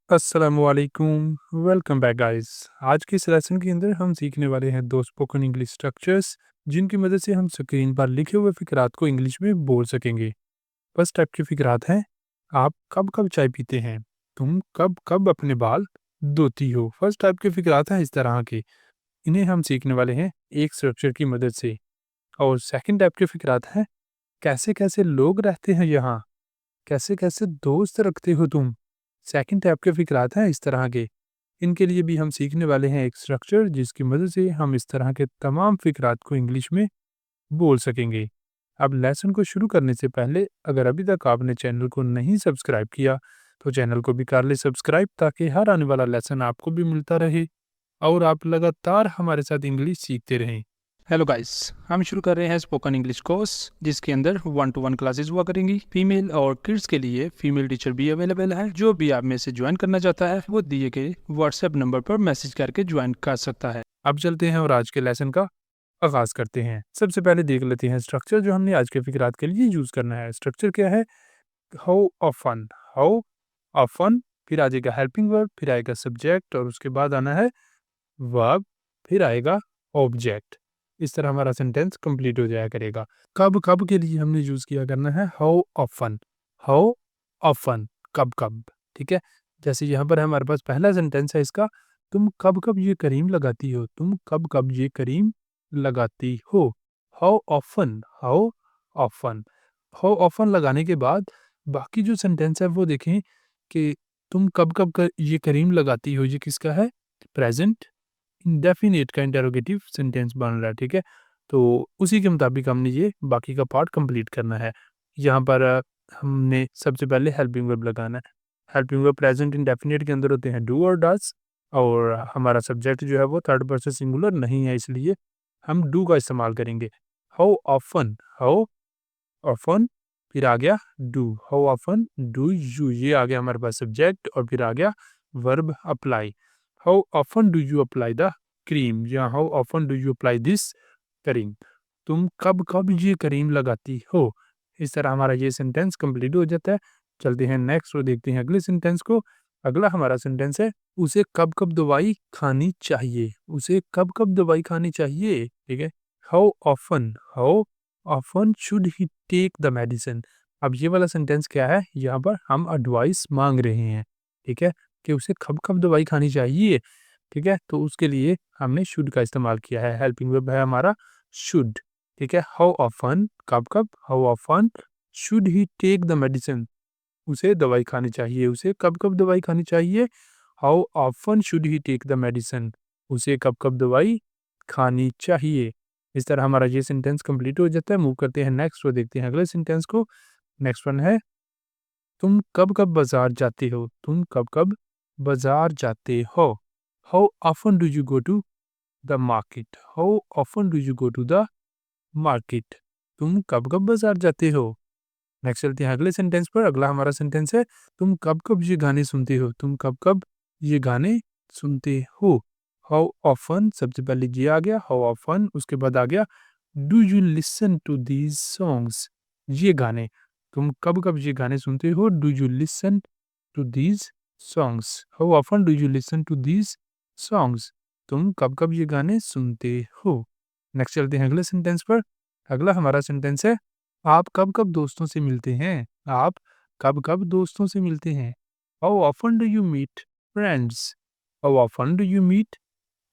अस्सलामुअलैकुम welcome back guys. आज के इस लेसन के अंदर हम सीखने वाले हैं दो स्पोकन इंग्लिश स्ट्रक्चर्स जिनकी मदद से हम स्क्रीन पर लिखे हुए फिकरात को इंग्लिश में बोल सकेंगे। फर्स्ट टाइप के फिकरात हैं, आप कब कब चाय पीते हैं, तुम कब कब अपने बाल धोती हो। फर्स्ट टाइप के फिकरात हैं इस तरह के, इन्हें हम सीखने वाले हैं एक स्ट्रक्चर की मदद से। और सेकंड टाइप के फिकरात हैं, कैसे कैसे लोग रहते हैं यहाँ, कैसे कैसे दोस्त रखते हो तुम। सेकंड टाइप के फिकरात हैं इस तरह के, इनके लिए भी हम सीखने वाले हैं एक स्ट्रक्चर जिसकी मदद से हम इस तरह के तमाम फिकरात को इंग्लिश में बोल सकेंगे। अब लेसन को शुरू करने से पहले अगर अभी तक आपने चैनल को नहीं सब्सक्राइब किया तो चैनल को भी कर ले सब्सक्राइब, ताकि हर आने वाला लेसन आपको भी मिलता रहे और आप लगातार हमारे साथ इंग्लिश सीखते रहें। हेलो गाइस, हम शुरू कर रहे हैं स्पोकन इंग्लिश कोर्स जिसके अंदर 1-to-1 क्लासेस हुआ करेंगी। फीमेल और किड्स के लिए फीमेल टीचर भी अवेलेबल है। जो भी आप में से ज्वाइन करना चाहता है वो दिए गए व्हाट्सएप नंबर पर मैसेज करके ज्वाइन कर सकता है। अब चलते हैं और आज के लेसन का आगाज करते हैं। सबसे पहले देख लेते हैं स्ट्रक्चर जो हमने आज के फिकरात के लिए यूज करना है। स्ट्रक्चर क्या है? हाउ ऑफन, हाउ ऑफन, फिर आ जाएगा हेल्पिंग वर्ब, फिर आएगा सब्जेक्ट और उसके बाद आना है वर्ब, फिर आएगा ऑब्जेक्ट। इस तरह हमारा सेंटेंस कंप्लीट हो जाया करेगा। कब कब के लिए हमने यूज किया करना है हाउ ऑफन, हाउ ऑफन, कब कब। ठीक है, जैसे यहाँ पर हमारे पास पहला सेंटेंस है इसका, तुम कब कब ये क्रीम लगाती हो, तुम कब कब ये क्रीम लगाती हो। How often, how often, how often लगाने के बाद बाकी जो सेंटेंस है वो देखें कि तुम कब कब ये क्रीम लगाती हो, ये किसका है? प्रेजेंट इंडेफिनिट का इंटेरोगेटिव सेंटेंस बन रहा है। ठीक है, तो उसी के मुताबिक हमने ये बाकी का पार्ट कंप्लीट करना है। यहाँ पर हमने सबसे पहले हेल्पिंग वर्ब लगाना है। हेल्पिंग वर्ब प्रेजेंट इंडेफिनिट के अंदर होते हैं डू और डज, और हमारा सब्जेक्ट जो है वो थर्ड पर्सन सिंगुलर नहीं है, इसलिए हम डू का इस्तेमाल करेंगे। हाउ ऑफन, हाउ ऑफन, फिर आ गया do, how often do you, ये आ गया हमारे पास सब्जेक्ट, और फिर आ गया verb apply. How often do you apply the cream, या how often do you apply this cream, तुम कब कब ये क्रीम लगाती हो। इस तरह हमारा ये सेंटेंस कंप्लीट हो जाता है। चलते हैं नेक्स्ट और देखते हैं अगले सेंटेंस को। अगला हमारा सेंटेंस है, उसे कब कब दवाई खानी चाहिए, उसे कब कब दवाई खानी चाहिए। ठीक है, how often, how often should he take the medicine. अब ये वाला सेंटेंस क्या है, यहाँ पर हम एडवाइस मांग रहे हैं। ठीक है, कि उसे कब कब दवाई खानी चाहिए। ठीक है, तो उसके लिए हमने शुड का इस्तेमाल किया है। हेल्पिंग वर्ब है हमारा शुड। ठीक है, हाउ ऑफन कब कब, how often should he take the medicine, उसे दवाई खानी चाहिए, उसे कब कब दवाई खानी चाहिए। How often should he take the medicine, उसे कब कब दवाई खानी चाहिए। इस तरह हमारा ये सेंटेंस कंप्लीट हो जाता है। मूव करते हैं नेक्स्ट और देखते हैं अगले सेंटेंस को। नेक्स्ट वन है, तुम कब कब बाजार जाते हो, तुम कब कब बाजार जाते हो। How often do you go to the market, how often do you go to the market, तुम कब कब बाजार जाते हो। नेक्स्ट चलते हैं अगले सेंटेंस पर। अगला हमारा सेंटेंस है, तुम कब कब ये गाने सुनते हो, तुम कब कब ये गाने सुनते हो। हाउ ऑफन, सबसे पहले ये आ गया हाउ ऑफन, उसके बाद आ गया do you listen to these songs, ये गाने, तुम कब कब ये गाने सुनते हो। Do you listen to these songs, how often do you listen to these songs, तुम कब कब ये गाने सुनते हो। नेक्स्ट चलते हैं अगले सेंटेंस पर। अगला हमारा सेंटेंस है, आप कब कब दोस्तों से मिलते हैं, आप कब कब दोस्तों से मिलते हैं। How often do you meet friends, how often do you meet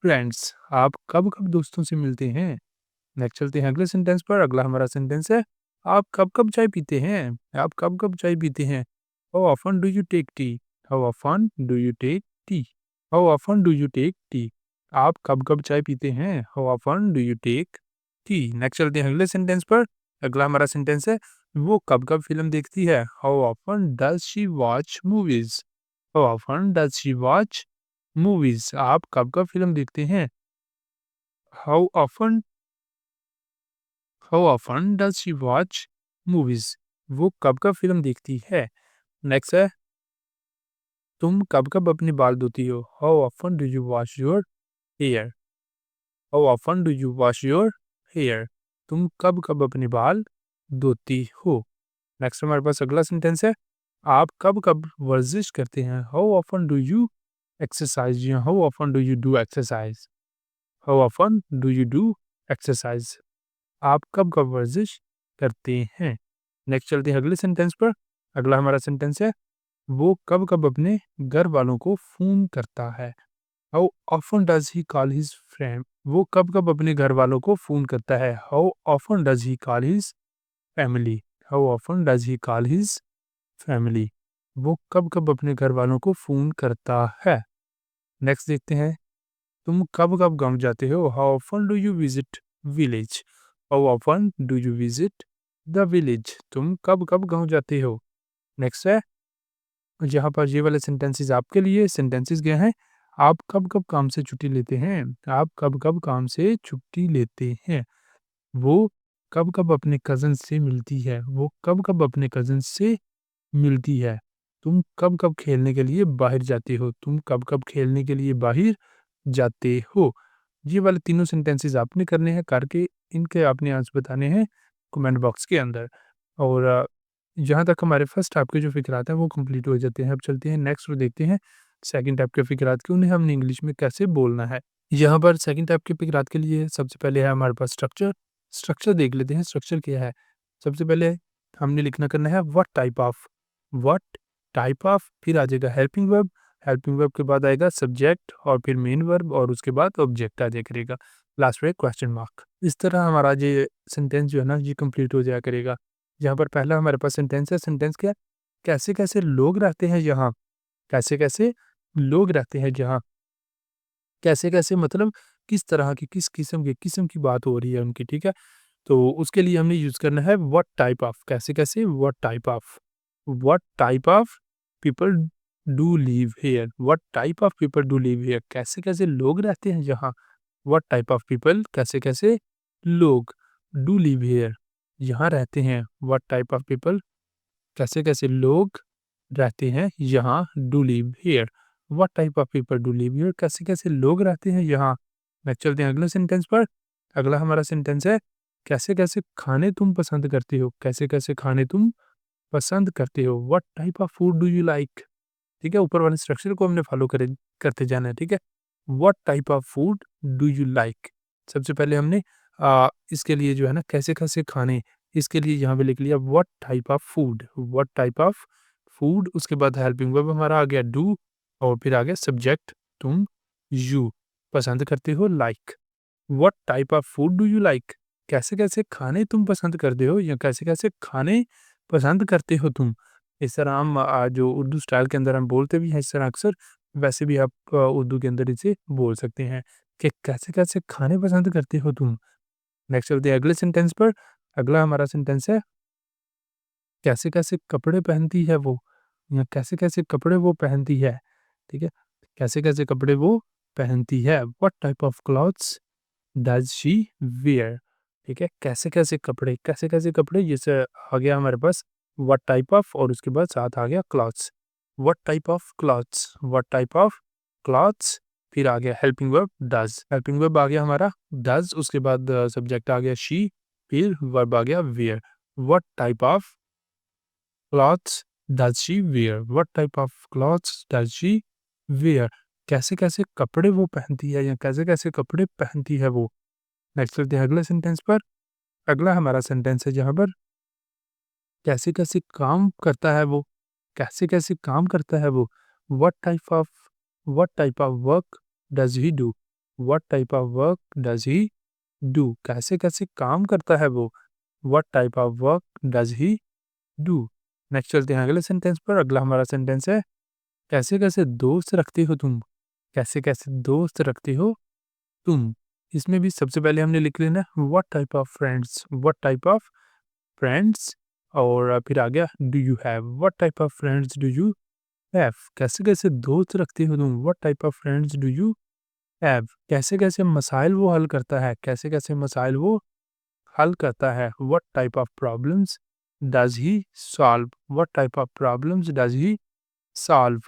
friends, आप कब कब दोस्तों से मिलते हैं। नेक्स्ट चलते हैं अगले सेंटेंस पर। अगला हमारा सेंटेंस है, आप कब कब चाय पीते हैं, आप कब कब चाय पीते हैं। How often do you take tea, how often do you take tea, how often do you take tea, आप कब कब चाय पीते हैं। How often do you take tea. Next चलते हैं अगले सेंटेंस पर। अगला हमारा सेंटेंस है, वो कब कब फिल्म देखती है। How often does she watch movies, how often does she watch movies, आप कब कब फिल्म देखते हैं। How often, how often does she watch movies, वो कब कब फिल्म देखती है। नेक्स्ट है, तुम कब कब अपने बाल धोती हो। How often do you wash your hair, how often do you wash your hair, तुम कब कब अपने बाल धोती हो। नेक्स्ट हमारे पास अगला सेंटेंस है, आप कब-कब वर्जिश करते हैं? How often do you exercise? जी हाँ, how often do you do exercise? How often do you do exercise? आप कब-कब वर्जिश करते हैं? नेक्स्ट चलते हैं अगले सेंटेंस पर। अगला हमारा सेंटेंस है, वो कब-कब अपने घर वालों को फ़ोन करता है? How often does he call his friend? वो कब-कब अपने घर वालों को फ़ोन करता है? How often does he call his family? How often does he call his family? वो कब-कब अपने घर वालों को फ़ोन करता है? नेक्स्ट देखते हैं, तुम कब-कब गाँव जाते हो? How often do you visit village? How often do you visit the village? तुम कब-कब गाँव जाते हो? नेक्स्ट है, यहाँ पर ये वाले सेंटेंसेस आपके लिए सेंटेंसेस क्या हैं? आप कब-कब काम से छुट्टी लेते हैं? आप कब-कब काम से छुट्टी लेते हैं? वो कब-कब अपने कज़न से मिलती है? वो कब-कब अपने कज़न से मिलती है? तुम कब-कब खेलने के लिए बाहर जाते हो? तुम कब-कब खेलने के लिए बाहर जाते हो? ये वाले तीनों सेंटेंसेस आपने करने हैं, करके इनके आपने आंसर बताने हैं कमेंट बॉक्स के अंदर। और जहाँ तक हमारे फर्स्ट टाइप के जो फ़िक्रात हैं वो कंप्लीट हो जाते हैं। अब चलते हैं नेक्स्ट और देखते हैं सेकंड टाइप के फ़िक्रात कि उन्हें हमने इंग्लिश में कैसे बोलना है। यहाँ पर सेकंड टाइप के फ़िक्रात के लिए सबसे पहले है हमारे पास स्ट्रक्चर। स्ट्रक्चर देख लेते हैं, स्ट्रक्चर क्या है? सबसे पहले हमने लिखना करना है व्हाट टाइप ऑफ, फिर आ जाएगा हेल्पिंग वर्ब के बाद आएगा सब्जेक्ट और फिर मेन वर्ब और उसके बाद ऑब्जेक्ट आ जाया करेगा। लास्ट में क्वेश्चन मार्क। इस तरह हमारा ये सेंटेंस जो है ना ये कंप्लीट हो जाया करेगा। यहाँ पर पहला हमारे पास सेंटेंस है, सेंटेंस क्या है? कैसे-कैसे लोग रहते हैं यहाँ? कैसे-कैसे लोग रहते हैं जहाँ? कैसे-कैसे मतलब किस तरह की, किस्म की बात हो रही है उनकी, ठीक है? तो उसके लिए हमने यूज़ करना है what type of people do live here? What type of people do live here? कैसे-कैसे लोग रहते हैं यहाँ? व्हाट टाइप ऑफ पीपल, कैसे-कैसे लोग डू लिव हियर? यहाँ रहते हैं। व्हाट टाइप ऑफ पीपल, कैसे-कैसे लोग रहते हैं यहाँ, do live here? What type of people do live here? कैसे-कैसे लोग रहते हैं यहाँ? नेक्स्ट चलते हैं अगले सेंटेंस पर। अगला हमारा सेंटेंस है, कैसे-कैसे खाने तुम पसंद करते हो? कैसे-कैसे खाने तुम पसंद करते हो? What type of food do you like? ठीक है, ऊपर वाले स्ट्रक्चर को हमने फॉलो करे करते जाना है, ठीक है? What type of food do you like? सबसे पहले हमने इसके लिए जो है ना कैसे-कैसे खाने, इसके लिए यहाँ पे लिख लिया व्हाट टाइप ऑफ फूड, उसके बाद हेल्पिंग वर्ब हमारा आ गया डू और फिर आ गया सब्जेक्ट तुम, यू, पसंद करते हो like. What type of food do you like? कैसे-कैसे खाने तुम पसंद करते हो या कैसे-कैसे खाने पसंद करते हो तुम? इस तरह हम जो उर्दू स्टाइल के अंदर हम बोलते भी हैं इस तरह अक्सर, वैसे भी आप उर्दू के अंदर इसे बोल सकते हैं कि कैसे-कैसे खाने पसंद करते हो तुम? नेक्स्ट चलते हैं अगले सेंटेंस पर। अगला हमारा सेंटेंस है, कैसे-कैसे कपड़े पहनती है वो? या कैसे-कैसे कपड़े वो पहनती है? ठीक है? कैसे-कैसे कपड़े वो पहनती है? What type of clothes does she wear? ठीक है? कैसे-कैसे कपड़े जैसे आ गया हमारे पास व्हाट टाइप ऑफ और उसके बाद साथ आ गया clothes. What type of clothes, फिर आ गया हेल्पिंग वर्ब आ गया हमारा डज़, उसके बाद सब्जेक्ट आ गया शी, फिर वर्ब आ गया wear. What type of clothes does she wear? What type of clothes does she wear? कैसे-कैसे कपड़े वो पहनती है या कैसे-कैसे कपड़े पहनती है वो? नेक्स्ट चलते हैं अगले सेंटेंस पर। अगला हमारा सेंटेंस है जहाँ पर कैसे-कैसे काम करता है वो? कैसे-कैसे काम करता है वो? What type of work does he do? What type of work does he do? कैसे-कैसे काम करता है वो? What type of work does he do? Next चलते हैं अगले सेंटेंस पर। अगला हमारा सेंटेंस है, कैसे-कैसे दोस्त रखते हो तुम? कैसे-कैसे दोस्त रखते हो तुम? इसमें भी सबसे पहले हमने लिख लेना व्हाट टाइप ऑफ फ्रेंड्स और फिर आ गया do you have? What type of friends do you have? कैसे-कैसे दोस्त रखते हो तुम? What type of friends do you have? कैसे-कैसे मसाइल वो हल करता है? कैसे-कैसे मसाइल वो हल करता है? What type of problems does he solve? What type of problems does he solve?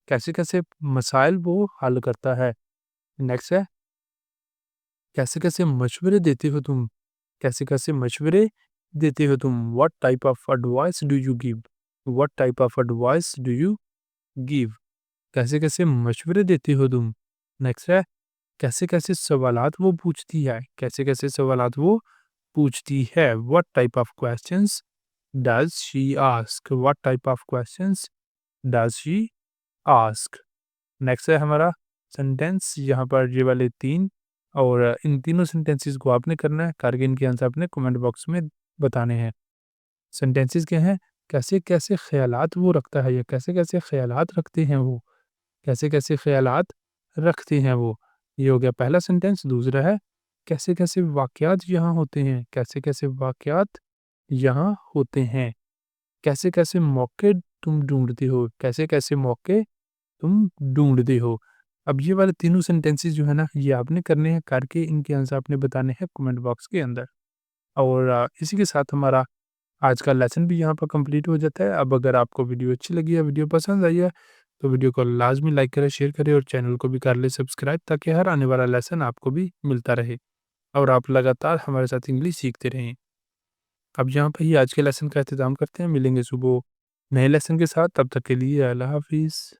कैसे-कैसे मसाइल वो हल करता है? नेक्स्ट है, कैसे-कैसे मशवरे देते हो तुम? कैसे-कैसे मशवरे देते हो तुम? What type of advice do you give? What type of advice do you give? कैसे-कैसे मशवरे देते हो तुम? नेक्स्ट है, कैसे-कैसे सवालात वो पूछती है? कैसे-कैसे सवालात वो पूछती है? What type of questions does she ask? What type of questions does she ask? Next है हमारा सेंटेंस, यहाँ पर ये वाले 3 और इन तीनों सेंटेंसेस को आपने करना है, करके इनके आंसर अपने कमेंट बॉक्स में बताने हैं। सेंटेंसेस क्या हैं? कैसे-कैसे ख़यालात वो रखता है या कैसे-कैसे ख़यालात रखते हैं वो? कैसे-कैसे ख़यालात रखते हैं वो? ये हो गया पहला सेंटेंस। दूसरा है, कैसे-कैसे वाक़यात यहाँ होते हैं? कैसे-कैसे वाक़यात यहाँ होते हैं? कैसे-कैसे मौके तुम ढूँढते हो? कैसे-कैसे मौके तुम ढूँढते हो? अब ये वाले तीनों सेंटेंसेस जो है ना, ये आपने करने हैं, करके इनके आंसर आपने बताने हैं कमेंट बॉक्स के अंदर। और इसी के साथ हमारा आज का लेसन भी यहाँ पर कंप्लीट हो जाता है। अब अगर आपको वीडियो अच्छी लगी है, वीडियो पसंद आई है, तो वीडियो को लाज़मी लाइक करें, शेयर करें और चैनल को भी कर लें सब्सक्राइब, ताकि हर आने वाला लेसन आपको भी मिलता रहे और आप लगातार हमारे साथ इंग्लिश सीखते रहें। अब यहाँ पे ही आज के लेसन का इख्तिताम करते हैं। मिलेंगे सुबह नए लेसन के साथ, तब तक के लिए अल्लाह हाफ़िज़।